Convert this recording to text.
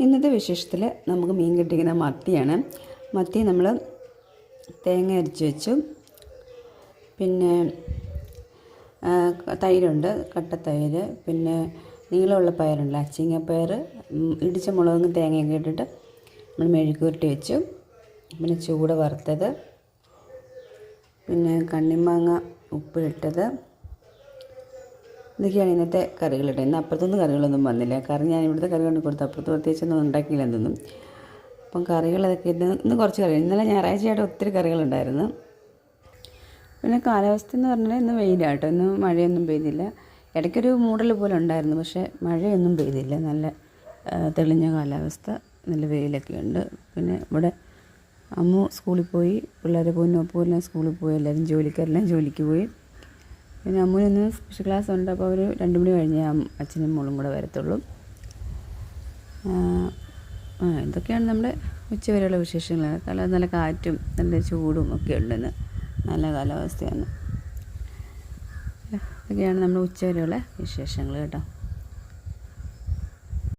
ഇന്നത്തെ വിശേഷത്തിൽ നമുക്ക് മീൻ കിട്ടിക്കുന്ന മത്തിയാണ്. മത്തി നമ്മൾ തേങ്ങ അരച്ച് വെച്ചു. പിന്നെ തൈരുണ്ട്, കട്ടത്തൈര്. പിന്നെ നീളമുള്ള പയറുണ്ട്, അച്ചിങ്ങപ്പയർ. ഇടിച്ച മുളകും തേങ്ങയൊക്കെ ഇട്ടിട്ട് നമ്മൾ മെഴുക്കുവരട്ടി വെച്ചു. പിന്നെ ചൂട വറുത്തത്, പിന്നെ കണ്ണിമാങ്ങ ഉപ്പിലിട്ടത്. ഇതൊക്കെയാണ് ഇന്നത്തെ കറികളിട്ട്. ഇന്ന് അപ്പുറത്തൊന്നും കറികളൊന്നും വന്നില്ല. കറി ഞാൻ ഇവിടുത്തെ കറി കൊണ്ട് കൊടുത്തു, അപ്പുറത്ത് പ്രത്യേകിച്ചൊന്നും ഉണ്ടാക്കിയില്ലെന്ന് തോന്നും. അപ്പം കറികളതൊക്കെ ഇന്ന് കുറച്ച് കറികൾ. ഇന്നലെ ഞായറാഴ്ചയായിട്ട് ഒത്തിരി കറികളുണ്ടായിരുന്നു. പിന്നെ കാലാവസ്ഥ എന്ന് പറഞ്ഞാൽ ഇന്ന് വെയിലാട്ടോ. ഇന്ന് മഴയൊന്നും പെയ്തില്ല. ഇടയ്ക്കൊരു മൂടൽ പോലെ ഉണ്ടായിരുന്നു, പക്ഷേ മഴയൊന്നും പെയ്തില്ല. നല്ല തെളിഞ്ഞ കാലാവസ്ഥ, നല്ല വെയിലൊക്കെ ഉണ്ട്. പിന്നെ ഇവിടെ അമ്മു സ്കൂളിൽ പോയി, പിള്ളേരെ പോയി, ഒപ്പമെല്ലാം സ്കൂളിൽ പോയി, എല്ലാവരും ജോലിക്കാരെല്ലാം ജോലിക്ക് പോയി. പിന്നെ അമ്മുവിനൊന്ന് സ്പെഷ്യൽ ക്ലാസ് ഉണ്ട്. അപ്പോൾ ഒരു 2 മണി കഴിഞ്ഞേ അച്ഛനും മോളും കൂടെ വരത്തുള്ളൂ. ഇതൊക്കെയാണ് നമ്മുടെ ഉച്ചവരെയുള്ള വിശേഷങ്ങൾ. നല്ല കാറ്റും നല്ല ചൂടും ഒക്കെ ഉണ്ടെന്ന്, നല്ല കാലാവസ്ഥയാണ്. ഇതൊക്കെയാണ് നമ്മുടെ ഉച്ചവരെയുള്ള വിശേഷങ്ങൾ കേട്ടോ.